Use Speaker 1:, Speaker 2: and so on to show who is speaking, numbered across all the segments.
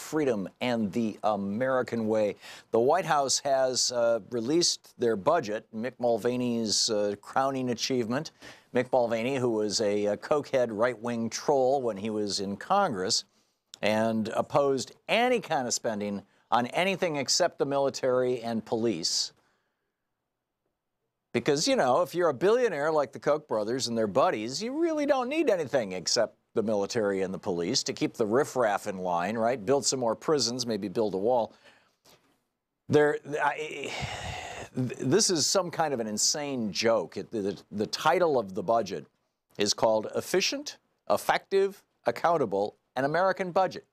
Speaker 1: freedom and the American way. The White House has released their budget, Mick Mulvaney's crowning achievement. Mick Mulvaney, who was a cokehead right-wing troll when he was in Congress and opposed any kind of spending on anything except the military and police. Because, you know, if you're a billionaire like the Koch brothers and their buddies, you really don't need anything except the military and the police to keep the riffraff in line, right? Build some more prisons, maybe build a wall. This is some kind of an insane joke. The title of the budget is called Efficient, Effective, Accountable, an American Budget.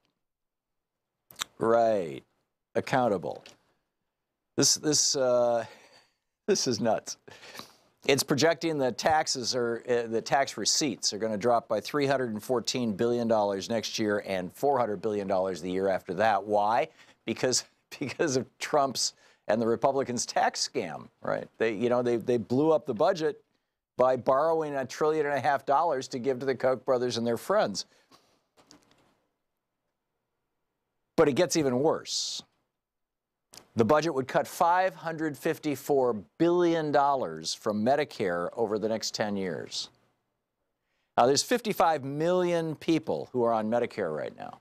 Speaker 1: Right, accountable. This is nuts. It's projecting that the tax receipts are going to drop by $314 billion next year and $400 billion the year after that. Why? Because of Trump's and the Republicans' tax scam, right? They blew up the budget by borrowing $1.5 trillion to give to the Koch brothers and their friends. But it gets even worse. The budget would cut $554 billion from Medicare over the next 10 years. Now, there's 55 million people who are on Medicare right now.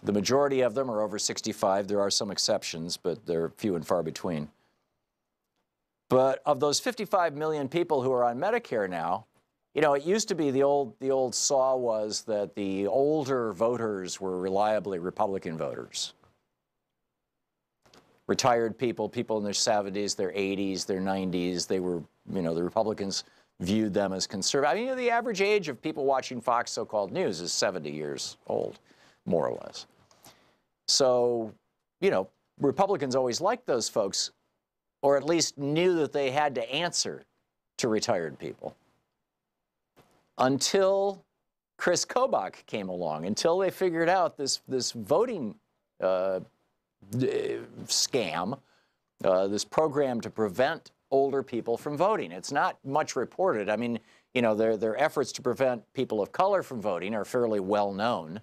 Speaker 1: The majority of them are over 65. There are some exceptions, but they're few and far between. But of those 55 million people who are on Medicare now, you know, it used to be the old saw was that the older voters were reliably Republican voters. Retired people in their 70s, their 80s, their 90s, they were, you know, the Republicans viewed them as conservative. I mean, you know, the average age of people watching Fox so-called news is 70 years old, more or less. So, you know, Republicans always liked those folks, or at least knew that they had to answer to retired people. Until Chris Kobach came along, until they figured out this voting scam, this program to prevent older people from voting. It's not much reported. I mean, you know, their efforts to prevent people of color from voting are fairly well known,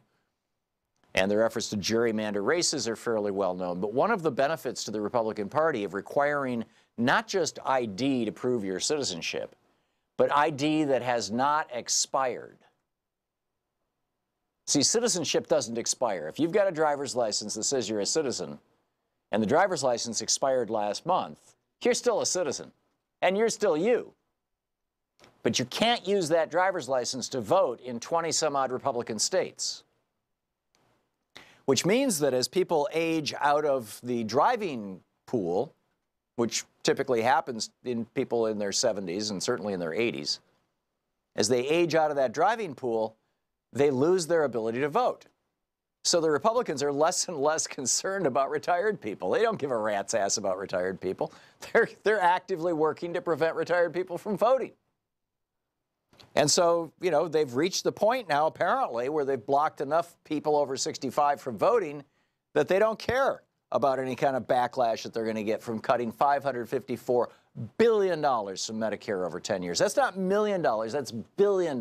Speaker 1: and their efforts to gerrymander races are fairly well known. But one of the benefits to the Republican Party of requiring not just ID to prove your citizenship, but ID that has not expired. See, citizenship doesn't expire. If you've got a driver's license that says you're a citizen, and the driver's license expired last month, you're still a citizen, and you're still you. But you can't use that driver's license to vote in 20-some-odd Republican states. Which means that as people age out of the driving pool, which typically happens in people in their 70s and certainly in their 80s, as they age out of that driving pool, they lose their ability to vote. So the Republicans are less and less concerned about retired people. They don't give a rat's ass about retired people. They're actively working to prevent retired people from voting. And so, you know, they've reached the point now, apparently, where they've blocked enough people over 65 from voting that they don't care about any kind of backlash that they're going to get from cutting $554 billion from Medicare over 10 years. That's not $1 million, that's $1 billion.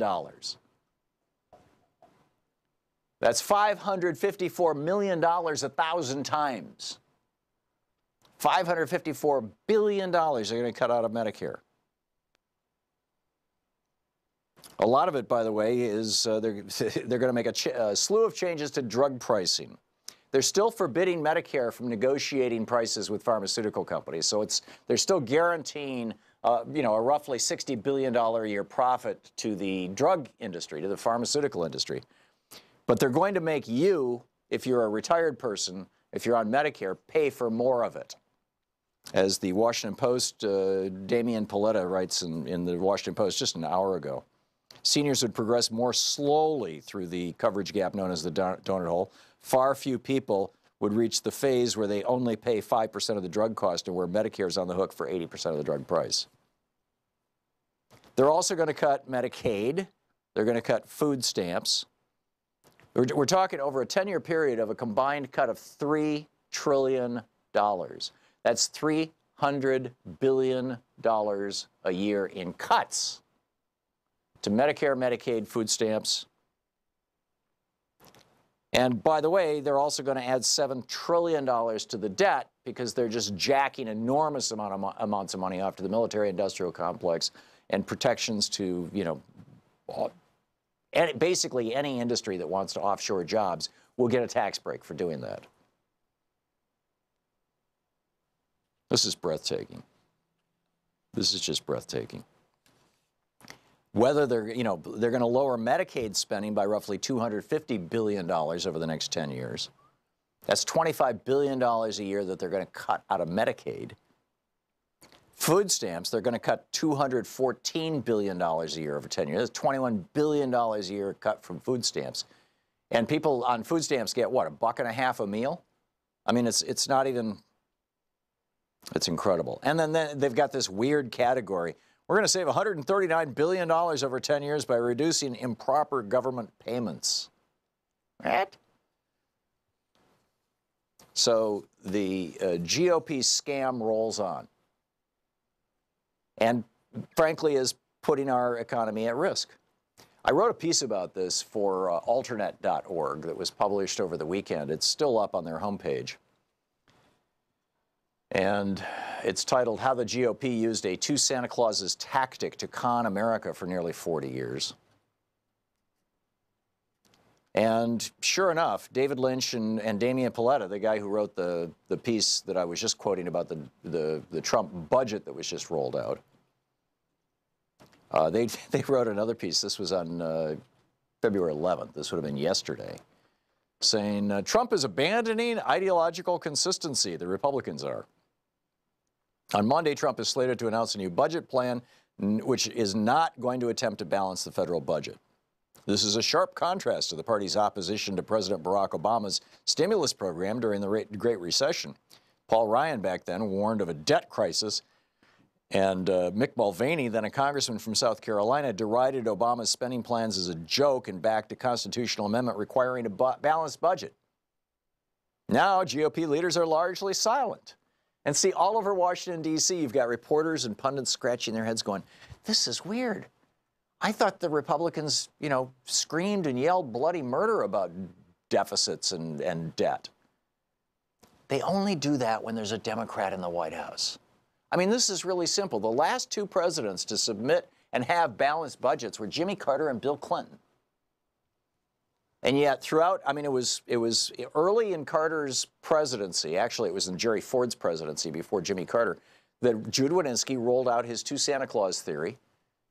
Speaker 1: That's $554 million 1,000 times. $554 billion they're going to cut out of Medicare. A lot of it, by the way, is they're going to make a slew of changes to drug pricing. They're still forbidding Medicare from negotiating prices with pharmaceutical companies. So they're still guaranteeing you know, a roughly $60 billion a year profit to the drug industry, to the pharmaceutical industry. But they're going to make you, if you're a retired person, if you're on Medicare, pay for more of it. As the Washington Post, Damian Paletta writes in the Washington Post just an hour ago, seniors would progress more slowly through the coverage gap known as the donut hole. Far few people would reach the phase where they only pay 5% of the drug cost and where Medicare is on the hook for 80% of the drug price. They're also going to cut Medicaid. They're going to cut food stamps. We're talking over a 10-year period of a combined cut of $3 trillion. That's $300 billion a year in cuts to Medicare, Medicaid, food stamps. And by the way, they're also going to add $7 trillion to the debt because they're just jacking enormous amounts of money off to the military-industrial complex and protections to, you know, basically any industry that wants to offshore jobs will get a tax break for doing that. This is breathtaking. This is just breathtaking. Whether they're, you know, they're going to lower Medicaid spending by roughly $250 billion over the next 10 years. That's $25 billion a year that they're going to cut out of Medicaid. Food stamps, they're going to cut $214 billion a year over 10 years. That's $21 billion a year cut from food stamps. And people on food stamps get, what, $1.50 a meal? I mean, it's not even, it's incredible. And then they've got this weird category. We're going to save $139 billion over 10 years by reducing improper government payments. What? So the GOP scam rolls on. And frankly is putting our economy at risk. I wrote a piece about this for alternate.org that was published over the weekend. It's still up on their homepage. And it's titled, How the GOP Used a Two Santa Clauses Tactic to Con America for Nearly 40 Years. And sure enough, David Lynch and Damian Paletta, the guy who wrote the piece that I was just quoting about the Trump budget that was just rolled out, they wrote another piece. This was on February 11th. This would have been yesterday, saying Trump is abandoning ideological consistency. The Republicans are. On Monday, Trump is slated to announce a new budget plan, which is not going to attempt to balance the federal budget. This is a sharp contrast to the party's opposition to President Barack Obama's stimulus program during the Great Recession. Paul Ryan back then warned of a debt crisis, and Mick Mulvaney, then a congressman from South Carolina, derided Obama's spending plans as a joke and backed a constitutional amendment requiring a balanced budget. Now, GOP leaders are largely silent. And see, all over Washington, D.C., you've got reporters and pundits scratching their heads going, this is weird. I thought the Republicans, you know, screamed and yelled bloody murder about deficits and debt. They only do that when there's a Democrat in the White House. I mean, this is really simple. The last two presidents to submit and have balanced budgets were Jimmy Carter and Bill Clinton. And yet throughout, I mean, it was early in Carter's presidency, actually it was in Jerry Ford's presidency before Jimmy Carter, that Jude Wanniski rolled out his two Santa Claus theory,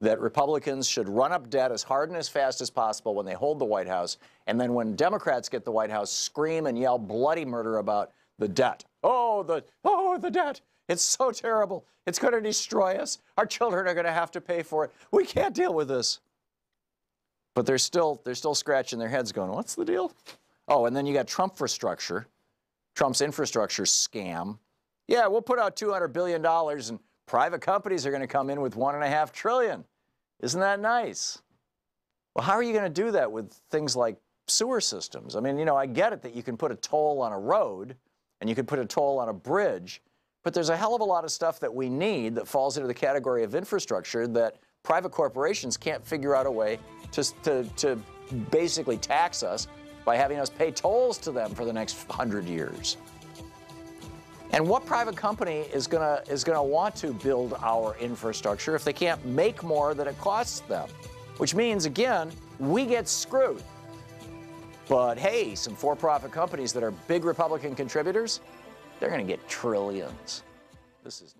Speaker 1: that Republicans should run up debt as hard and as fast as possible when they hold the White House, and then when Democrats get the White House, scream and yell bloody murder about the debt. Oh, the debt. It's so terrible. It's going to destroy us. Our children are going to have to pay for it. We can't deal with this. But they're still scratching their heads going, what's the deal? Oh, and then you got Trumpfrastructure, Trump's infrastructure scam. Yeah, we'll put out $200 billion and private companies are going to come in with $1.5 trillion. Isn't that nice? Well, how are you going to do that with things like sewer systems? I mean, you know, I get it that you can put a toll on a road and you can put a toll on a bridge, but there's a hell of a lot of stuff that we need that falls into the category of infrastructure that private corporations can't figure out a way to basically tax us by having us pay tolls to them for the next 100 years. And what private company is gonna want to build our infrastructure if they can't make more than it costs them? Which means, again, we get screwed. But hey, some for-profit companies that are big Republican contributors, they're gonna get trillions. This is